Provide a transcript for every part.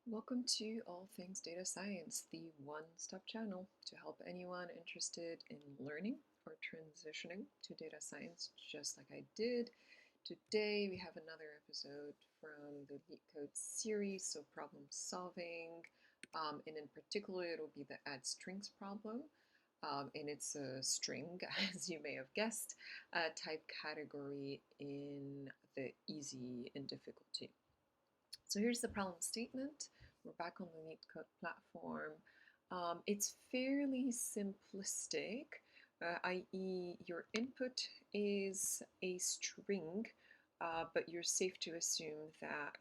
Welcome to All Things Data Science, the one-stop channel to help anyone interested in learning or transitioning to data science, just like I did. Today we have another episode from the LeetCode series, so problem solving, and in particular it'll be the add strings problem. And it's a string, as you may have guessed, type category in the easy and difficulty. So here's the problem statement. We're back on the LeetCode platform. It's fairly simplistic, i.e. your input is a string, but you're safe to assume that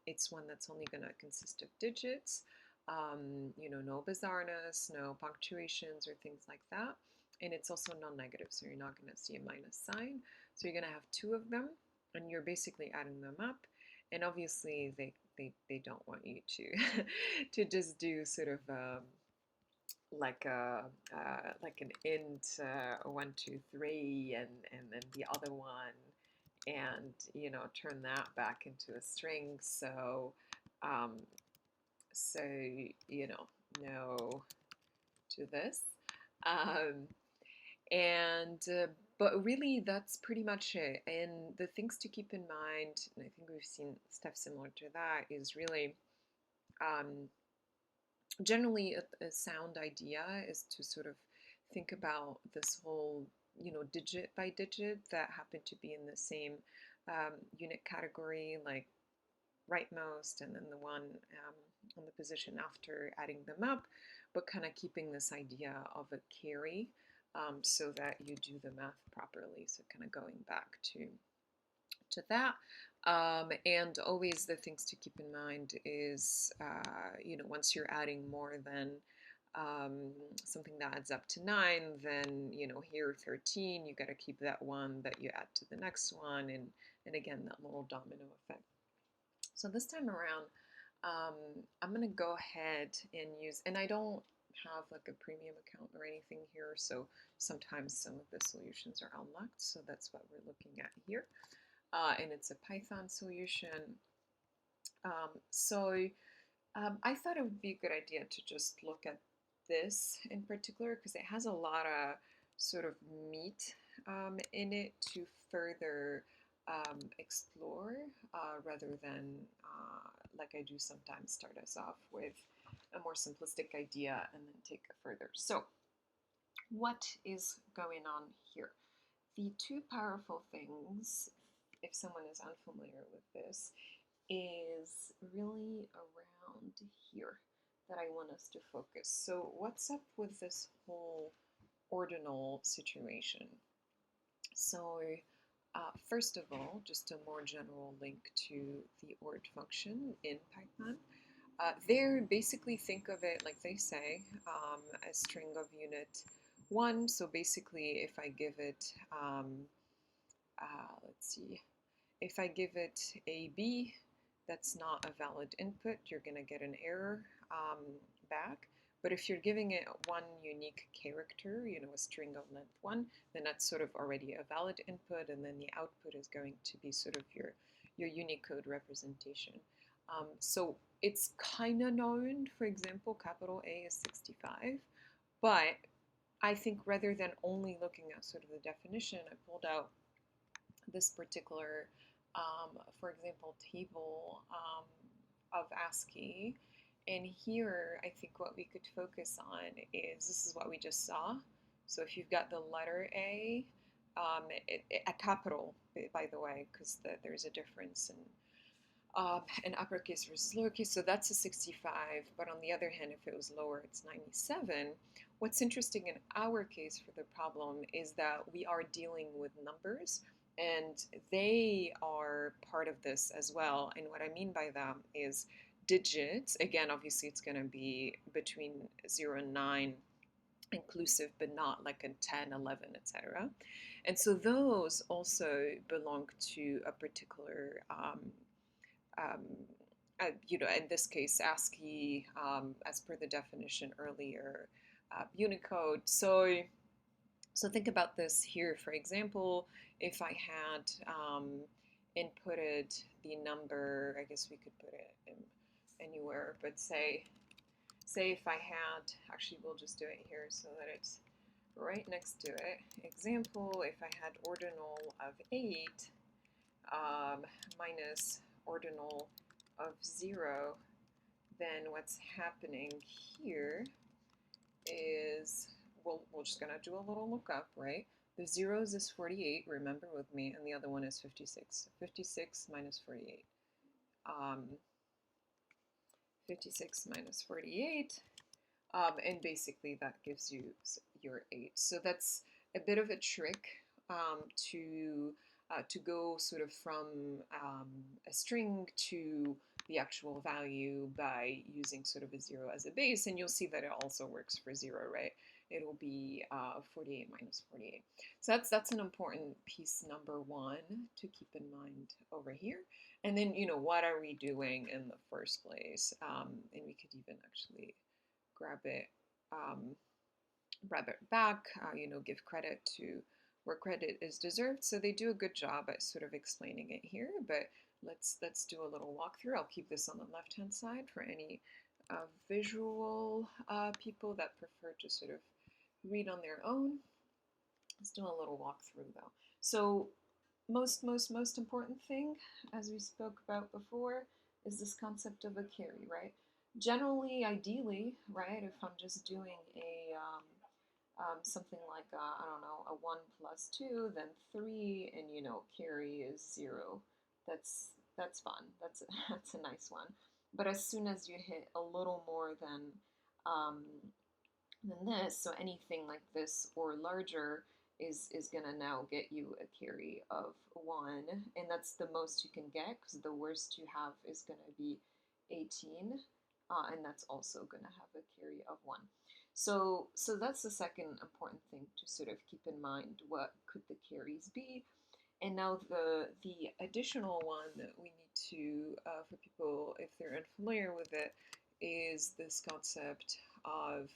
it's one that's only going to consist of digits, no bizarreness, no punctuations or things like that. And it's also non-negative, so you're not going to see a minus sign. So you're going to have two of them, and you're basically adding them up. And obviously, they don't want you to to just do sort of like an int 1, 2, 3, and then the other one, and turn that back into a string. Um, so no to this. Um, and but really that's pretty much it. And the things to keep in mind, and I think we've seen stuff similar to that, is really generally a sound idea is to sort of think about this whole digit by digit that happen to be in the same unit category, like rightmost and then the one on the position after adding them up, but kind of keeping this idea of a carry, so that you do the math properly. So kind of going back to that. And always the things to keep in mind is, once you're adding more than something that adds up to 9, then, here 13, you got to keep that one that you add to the next one. And again, that little domino effect. So this time around, I'm going to go ahead and use, and I don't have like a premium account or anything here, so sometimes some of the solutions are unlocked, so that's what we're looking at here. And it's a Python solution. I thought it would be a good idea to just look at this in particular because it has a lot of sort of meat in it to further explore, rather than like I do sometimes start us off with a more simplistic idea and then take it further. So what is going on here? The two powerful things, if someone is unfamiliar with this, is really around here that I want us to focus. So what's up with this whole ordinal situation? So first of all, just a more general link to the ord function in Python. There, basically think of it like they say, a string of unit 1. So basically, if I give it, let's see, if I give it AB, that's not a valid input. You're going to get an error back. But if you're giving it one unique character, a string of length 1, then that's sort of already a valid input, and then the output is going to be sort of your Unicode representation. So it's kind of known, for example, capital A is 65, but I think rather than only looking at sort of the definition, I pulled out this particular, for example, table of ASCII. And here, I think what we could focus on is, this is what we just saw. So if you've got the letter A, a capital, by the way, because there's a difference in uppercase versus lowercase, so that's a 65, but on the other hand, if it was lower, it's 97. What's interesting in our case for the problem is that we are dealing with numbers, and they are part of this as well. And what I mean by that is digits. Again, obviously, it's going to be between 0 and 9 inclusive, but not like a 10, 11, etc. And so those also belong to a particular in this case, ASCII, as per the definition earlier, Unicode. So think about this here. For example, if I had inputted the number, I guess we could put it in anywhere, but say if I had, actually we'll just do it here so that it's right next to it. Example, if I had ordinal of 8 minus ordinal of 0, then what's happening here is we're just going to do a little lookup, right? The zeros is 48, remember with me, and the other one is 56. 56 minus 48. 56 minus 48. And basically that gives you your 8. So that's a bit of a trick to go sort of from a string to the actual value by using sort of a 0 as a base, and you'll see that it also works for 0, right? It'll be 48 minus 48. So that's an important piece number 1 to keep in mind over here. And then, what are we doing in the first place? And we could even actually grab it back, give credit to where credit is deserved. So they do a good job at sort of explaining it here, but let's do a little walkthrough. I'll keep this on the left-hand side for any visual people that prefer to sort of read on their own. Let's do a little walkthrough though. So most important thing, as we spoke about before, is this concept of a carry, right? Generally, ideally, right, if I'm just doing a something like I don't know, a 1 plus 2, then 3, and carry is 0. That's fun. That's that's a nice one. But as soon as you hit a little more than this, so anything like this or larger is gonna now get you a carry of 1, and that's the most you can get, because the worst you have is gonna be 18, and that's also gonna have a carry of 1. So that's the second important thing to sort of keep in mind. What could the carries be? And now the additional one that we need to, for people if they're unfamiliar with it, is this concept of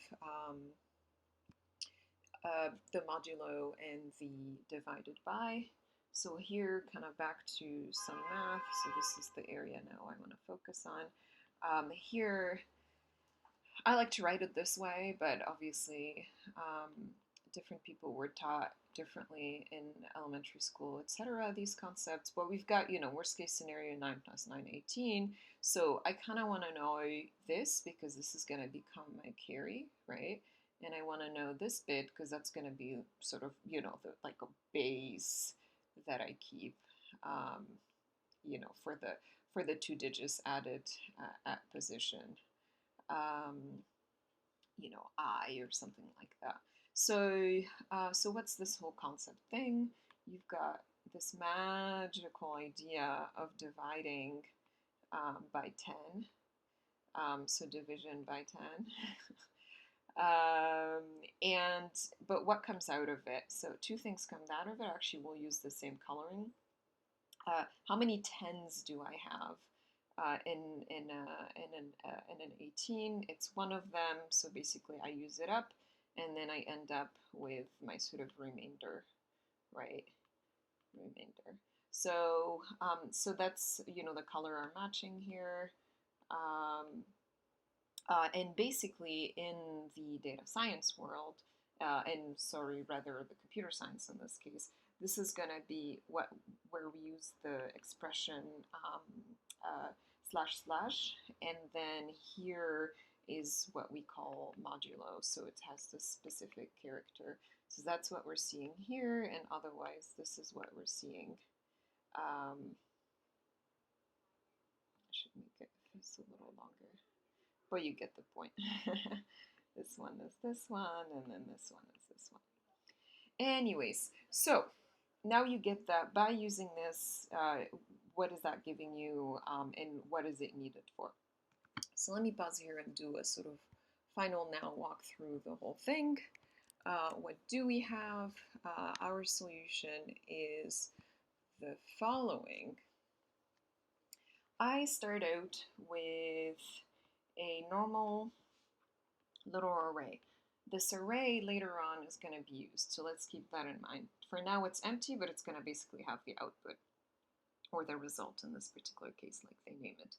the modulo and the divided by. So here, kind of back to some math. So this is the area now I want to focus on. Here, I like to write it this way, but obviously different people were taught differently in elementary school, etc. These concepts, but we've got, worst case scenario 9 plus 9, 18. So I kind of want to know this because this is going to become my carry, right? And I want to know this bit because that's going to be sort of, like a base that I keep, for the 2 digits added at position. I or something like that. So, so what's this whole concept thing? You've got this magical idea of dividing by 10. So division by 10. But what comes out of it? So 2 things come out of it. Actually, we'll use the same coloring. How many 10s do I have? In an 18, it's one of them, so basically I use it up, and then I end up with my sort of remainder, right? Remainder. So so that's, the color are matching here, and basically in the data science world, and rather the computer science in this case, this is going to be where we use the expression // and then here is what we call modulo, so it has this specific character. So that's what we're seeing here, and otherwise this is what we're seeing. I should make it just a little longer, but you get the point. This one is this one, and then this one is this one. Anyways, so now you get that by using this, what is that giving you, and what is it needed for? So let me pause here and do a sort of final now walk through the whole thing. What do we have? Our solution is the following. I start out with a normal little array. This array later on is going to be used, so let's keep that in mind. For now it's empty, but it's going to basically have the output, or the result in this particular case, like they name it.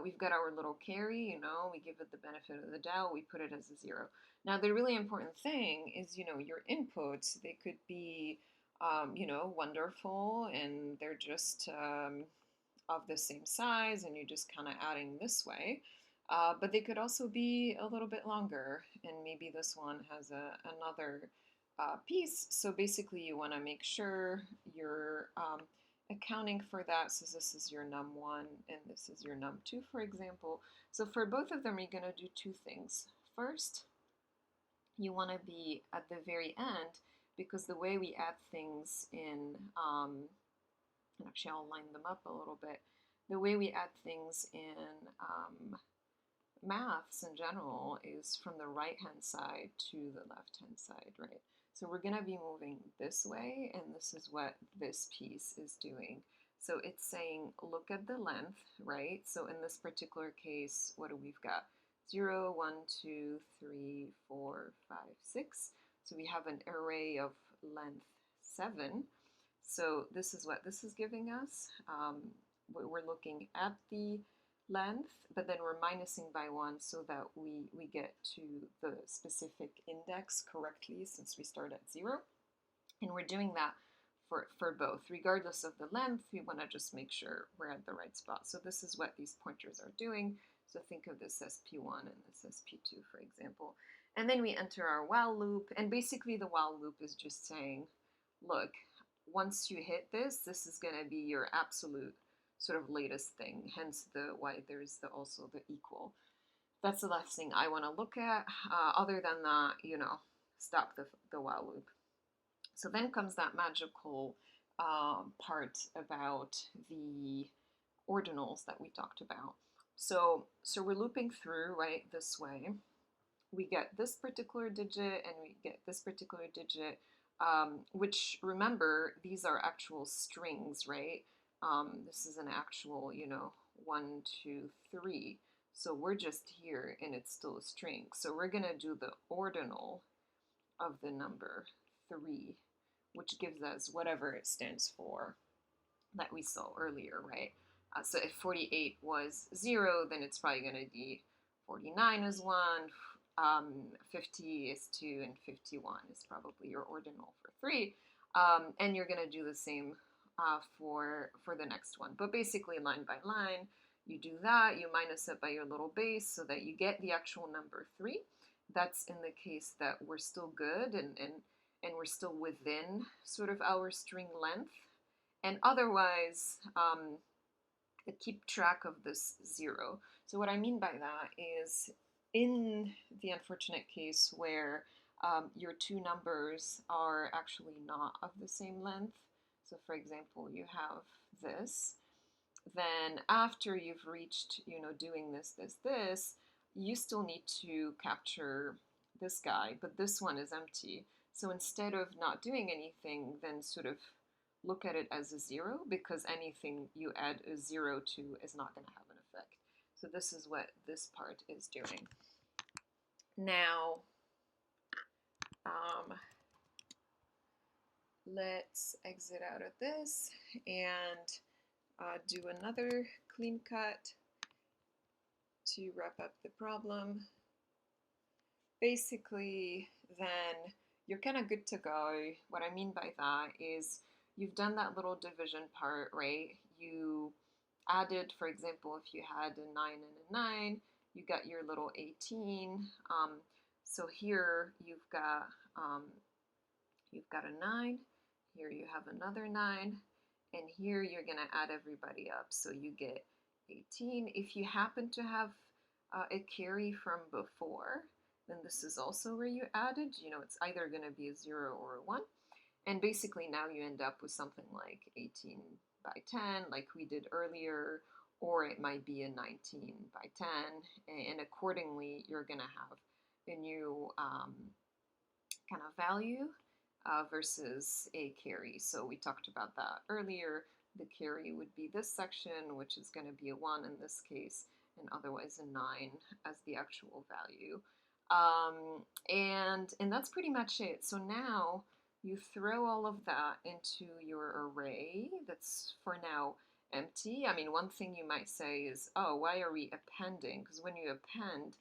We've got our little carry, you know, we give it the benefit of the doubt, we put it as a 0. Now, the really important thing is, you know, your inputs, they could be, you know, wonderful, and they're just of the same size, and you're just kind of adding this way. But they could also be a little bit longer, and maybe this one has another piece. So basically, you want to make sure you're accounting for that. So this is your num1 and this is your num2, for example. So for both of them, you're going to do two things. First, you want to be at the very end, because the way we add things in, and actually I'll line them up a little bit, the way we add things in maths in general is from the right-hand side to the left-hand side, right? So we're going to be moving this way, and this is what this piece is doing. So it's saying, look at the length, right? So in this particular case, what do we've got? 0, 1, 2, 3, 4, 5, 6. So we have an array of length 7. So this is what this is giving us. We're looking at the length, but then we're minusing by 1 so that we get to the specific index correctly, since we start at 0. And we're doing that for both. Regardless of the length, we want to just make sure we're at the right spot. So this is what these pointers are doing. So think of this as P1 and this as P2, for example. And then we enter our while loop, and basically the while loop is just saying, look, once you hit this, this is going to be your absolute sort of latest thing, hence the why there's also the equal. That's the last thing I want to look at. Other than that, you know, stop the while loop. So then comes that magical part about the ordinals that we talked about. So we're looping through, right, this way. We get this particular digit and we get this particular digit, which, remember, these are actual strings, right? This is an actual, you know, 1, 2, 3. So we're just here and it's still a string. So we're going to do the ordinal of the number 3, which gives us whatever it stands for that we saw earlier, right? So if 48 was 0, then it's probably going to be 49 is 1, 50 is 2, and 51 is probably your ordinal for 3. And you're going to do the same for the next one. But basically, line by line, you do that, you minus it by your little base so that you get the actual number 3. That's in the case that we're still good and we're still within sort of our string length. And otherwise, keep track of this 0. So what I mean by that is, in the unfortunate case where your two numbers are actually not of the same length, so for example, you have this, then after you've reached, you know, doing this, you still need to capture this guy, but this one is empty. So instead of not doing anything, then sort of look at it as a 0, because anything you add a 0 to is not going to have an effect. So this is what this part is doing. Now, let's exit out of this and do another clean cut to wrap up the problem. Basically, then you're kind of good to go. What I mean by that is you've done that little division part, right? You added, for example, if you had a 9 and a 9, you got your little 18. So here you've got a 9, here you have another 9, and here you're going to add everybody up. So you get 18. If you happen to have a carry from before, then this is also where you added. You know, it's either going to be a 0 or a 1. And basically now you end up with something like 18 by 10, like we did earlier, or it might be a 19 by 10. And accordingly, you're going to have a new kind of value versus a carry. So we talked about that earlier. The carry would be this section, which is going to be a 1 in this case, and otherwise a 9 as the actual value. And that's pretty much it. So now you throw all of that into your array that's for now empty. I mean, one thing you might say is, oh, why are we appending? Because when you append,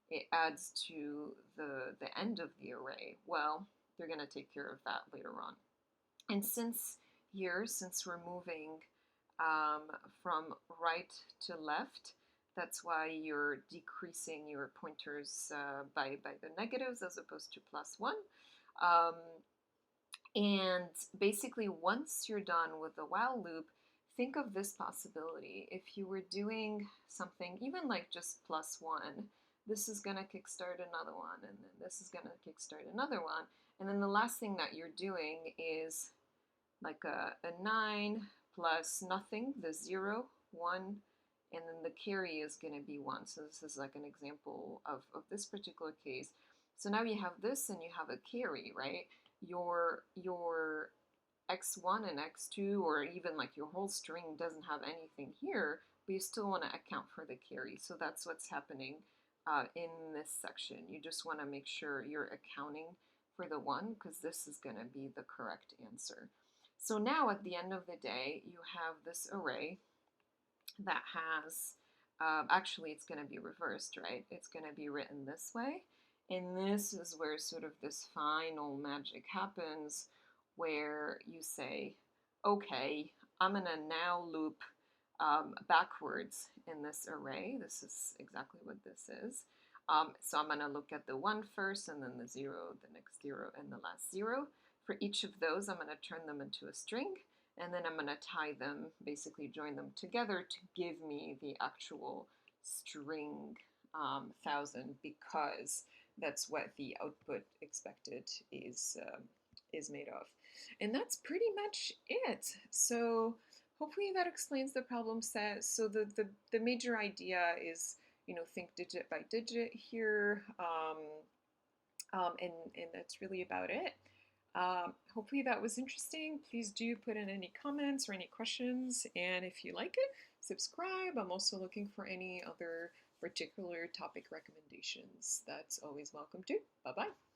it adds to the end of the array. Well, they're going to take care of that later on. And since we're moving um, from right to left, that's why you're decreasing your pointers by the negatives as opposed to +1. Um, and basically, once you're done with the while loop, think of this possibility. If you were doing something, even like just +1, this is going to kickstart another one, and then this is going to kickstart another one. And then the last thing that you're doing is like a 9 plus nothing, the 0, 1, and then the carry is going to be 1. So this is like an example of this particular case. So now you have this and you have a carry, right? Your x1 and x2, or even like your whole string doesn't have anything here, but you still want to account for the carry. So that's what's happening in this section. You just want to make sure you're accounting for the 1, because this is going to be the correct answer. So now at the end of the day, you have this array that has, actually it's going to be reversed, right? It's going to be written this way. And this is where sort of this final magic happens, where you say, okay, I'm going to now loop backwards in this array. This is exactly what this is. So I'm going to look at the 1 first, and then the 0, the next 0, and the last 0. For each of those, I'm going to turn them into a string, and then I'm going to tie them, basically join them together to give me the actual string 1000, because that's what the output expected is made of. And that's pretty much it. So hopefully that explains the problem set. So the major idea is, think digit by digit here, and that's really about it. Hopefully that was interesting. Please do put in any comments or any questions, and if you like it, subscribe. I'm also looking for any other particular topic recommendations. That's always welcome too. Bye-bye.